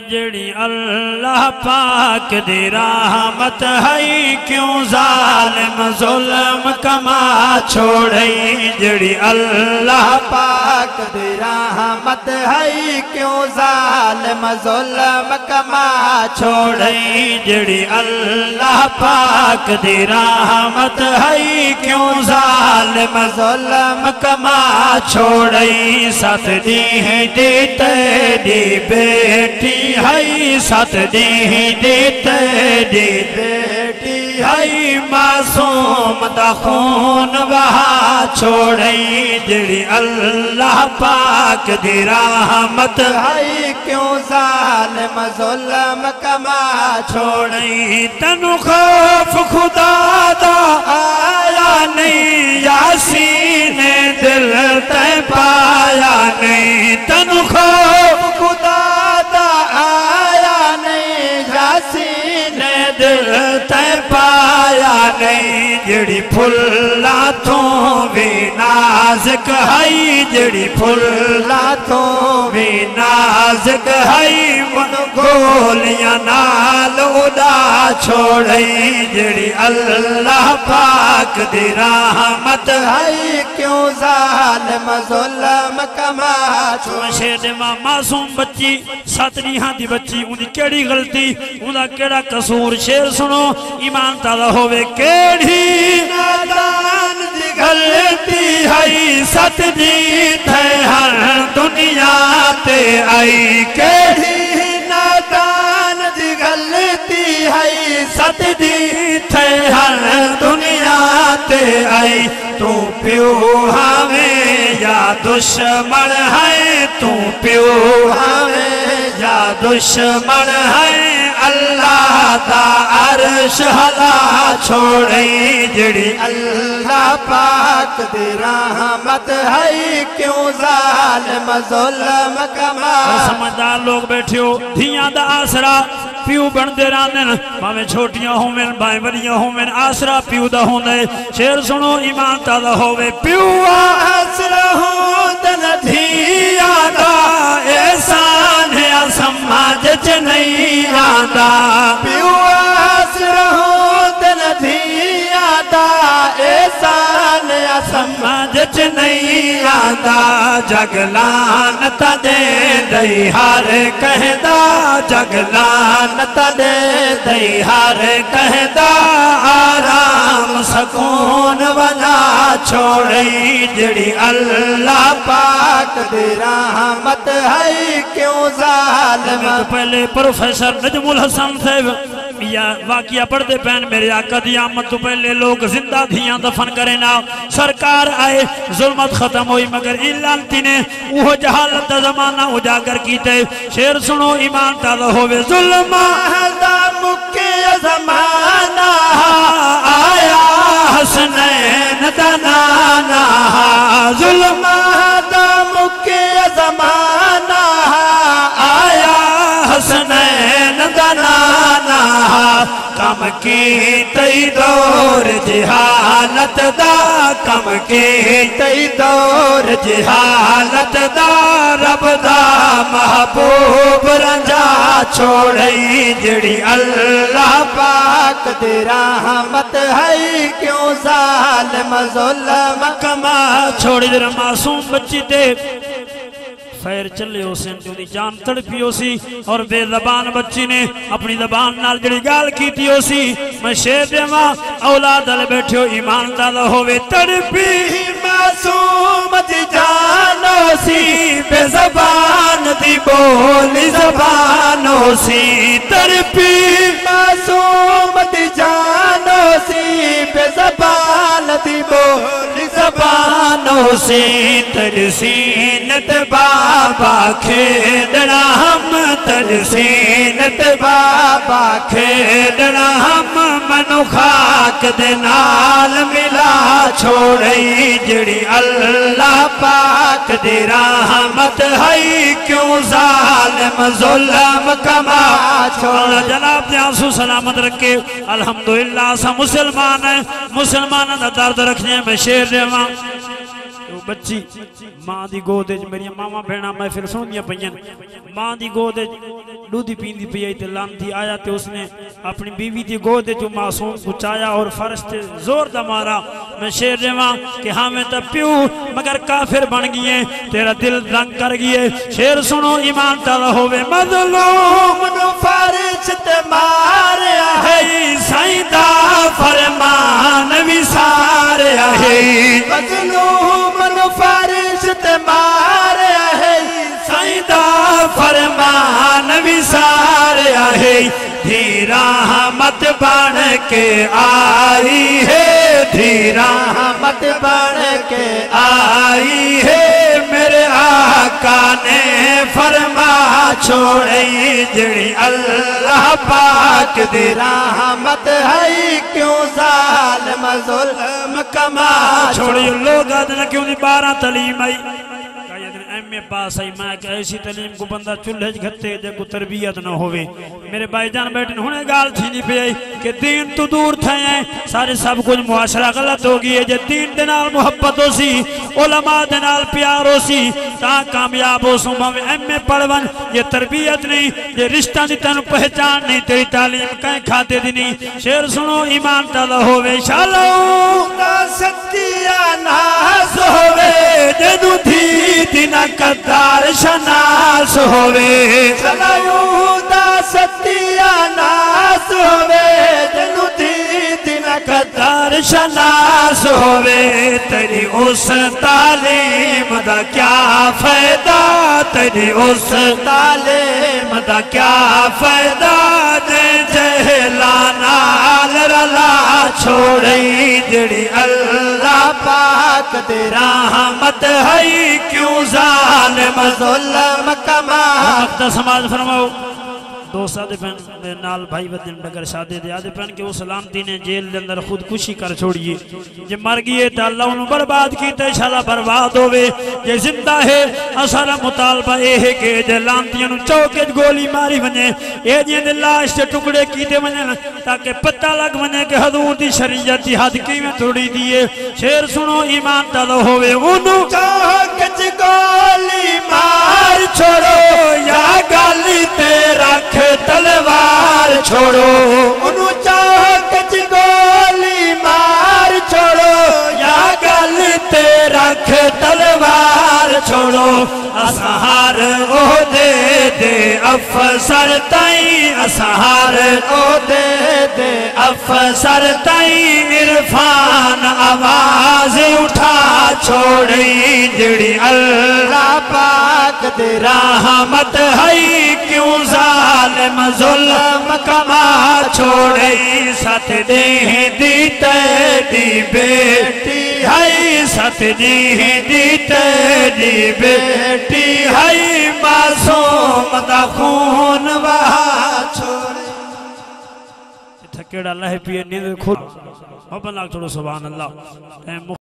जड़ी अल्लाह पाक दी रहमत है क्यों जालिम जुल्म कमा छोड़ई जड़ी अल्लाह पाक दी रहमत है क्यों जालिम जुल्म कमा छोड़ई जड़ी अल्लाह पाक दी रहमत है क्यों जालिम जुल्म कमा छोड़ई सत दी तेरी बेटी है सत दी तेरी बेटी है मासूम दा खून बहा छोड़ई जड़ी अल्लाह पाक दी रहमत है क्यों जालिम जुल्म कमा छोड़ई तनु खौफ खुदा दा आया नहीं यासीन दिल ते पाया नहीं तनु खौफ खुदा दा आया नहीं यासीन दिल ते पाया नहीं जड़ी फुल्ला तो भी नाज़ुक है जड़ी फुल्ला तो भी नाज़ुक है मन गोलियां नाल उड़ा छोड़ई जड़ी अल्लाह पाक दी रहमत है क्यों जालिम जुल्म कमा छोड़े मासूम बच्ची 7 ॾींहां दी बच्ची उनकी केड़ी गलती उनका केड़ा कसूर शेर सुनो ईमान ताला होवे केड़ी नादान दी गलती है सत दी थे हर दुनिया ते आई केड़ी नादान दी गलती है सत दी थे हर दुनिया ते आई तू प्यो हमें या दुश्मन है तू प्यो हमें या दुश्मन है अल्लाह दा अर्श हला छोड़ई जड़ी अल्लाह पाक दी रहमत है क्यों जालिम जुल्म कमा समझदार लोग बैठे हो धियां दा आसरा प्यू बनते रहते भावें छोटियां होवें भावें वड्डियां होवें आसरा प्यू दा होंदा शेर सुनो ईमान ताला होवे प्यू आसरा होंदा धिया दा एहसान है समाज च नहीं आंदा प्यू आसरा होंदा धिया दा एहसान समाज च नहीं आंदा जगलान तदे दई हर कहदा जगलान तदे दई हर कहदा आराम सकून वाला छोड़ई जड़ी अल्लाह पाक दी रहमत है क्यों जालिम पहले प्रोफेसर नजमुल हसन साहब या वाकिया पढ़ते पैन मेरे आका दी आमद तो पहले लोग जिंदा धियां दफन करे ना सरकार आए जुल्मत खत्म हुई मगर इलांती ने वो जहालत दा जमाना उजागर कीते शेर सुनो ईमान ताला होवे जुल्म दा मुके जमाना आया हसनैन दा नाना जुल्म दा मुके जमाना आया हसनैन दा नाना कम की तई दौर जहालत दा कम की तई दौर जहालत दा रब दा महबूब रंजा छोड़ई जड़ी अल्लाह पाक दी रहमत है क्यों जालिम जुल्म कमा छोड़ी जरा मासूम बच्ची ते फैर चले उसी जान तड़पी उसी और बेजबान बच्ची ने अपनी जबान नाल जड़ी गाल की सी मैं शेर देवा औलाद वाले बैठे ईमान ताला होवे तड़पी मासूम दी जानो सी बेजबान दी बोली जबानो सी तड़पी मासूम दी जानो सी बेजबान दी बोली जबानो सी तरसीनत बाबा खेदना हम तरसीनत बाबा खेदना हम मनु खाक दे नाल मिला छोड़ई जड़ी अल्लाह पाक दी रहमत है क्यों जालिम जुल्म कमा छोड़ जनाब ने आंसू सलामत रखे अल्हम्दुलिल्लाह सा मुसलमान है मुसलमान दा दर्द रखने में शेर देवा बच्ची मां दी गोद मेरी मामा भेणा महफिल सुनदियां पईयां मां दी गोद दूधी पींदी पई ते लांती आया ते उसने अपनी बीवी दी गोद जो मासूम कुचाया और फर्श ते जोर दा मारा। मैं शेर देवा कि हाँ मैं तो प्यू मगर काफिर बन गए तेरा दिल रंग कर गए। शेर सुनो ईमान ताला होवे मजलूम नु फर्श ते मारया है सईदा फरमान विसारया है मजलूम नु फर्श ते मारया है सईदा फरमान विसारया है। धीरा मत बन के आई है धीरा मत बन के आई है मेरे आका ने फरमा छोड़ी जड़ी अल्लाह पाक दी रहमत है क्यों जालिम जुल्म कमा छोड़ी। लोग आदि क्यों नहीं 12 तालीम आई एमए पास आई मैं ऐसी तालीम को बंदा चूल्हे घत्ते जो तरबियत न होवे। मेरे भाईजान बैठे हुने गाल थी नहीं पे कि दीन तो दूर थे सारे सब कुछ मुआशरा गलत हो गई है। जे दीन दे नाल मुहब्बत हो सी उलमा दे नाल प्यार हो सी ता कामयाब हो सो। एमए पढ़वन ये तरबियत नहीं ये रिश्ता दी तेन पहचान नहीं तेरी तालीम कहीं खाते दी नहीं। शेर सुनो ईमान ताला होवे शालो सत्या नास होवे जदू थी दिना कद्दार शनास होवे चलायूदा सत्या नास होवे जदू थी दिना कद्दार शनास होवे। तेरी उस तालीम दा क्या फायदा तेरी उस तालीम दा क्या फायदा जे जहला नाल रला छोड़ी जड़ी अल्लाह पाक दे रहमत है क्यों जालिम जुल्म कमा। समाज फरमाओ दोस्त आदे पहन दे नाल भाई बदन बगर शादी दे आदे पहन के वो सलामती ने जेल के अंदर खुदकुशी कर छोड़िए। जे मर गए तो अल्लाह उन्हें बर्बाद की तो शाला बर्बाद होवे। जे जिंदा है असारा मुतालबा ये है कि जे लांतियां चौके गोली मारी वने ये जे लाश के टुकड़े कीते वने ताकि पता लग वने कि हजूर दी शरीयत हद किवें तोड़ी दिए। शेर सुनो ईमान ताला होवे उन्हों चौके गोली मार छोड़ो या गाली ते रख तलवार छोड़ो उन्हों चौके गोली मार छोड़ो या गल ते रख तलवार छोड़ो। असहार ओ दे अफसर ताई असहार ओ दे अफसर ताई इरफान आवाज उठा छोड़ी जड़ी अल्लाह पाक दे रहमत है क्यों जालिम जुल्म कमा छोड़े। सत दी तेरी बेटी है सत दी तेरी बेटी है मासूम दा खून बहा छोड़े। थकेड़ा लह पिए नींद खुद हो बना छोड़ो सुभान अल्लाह।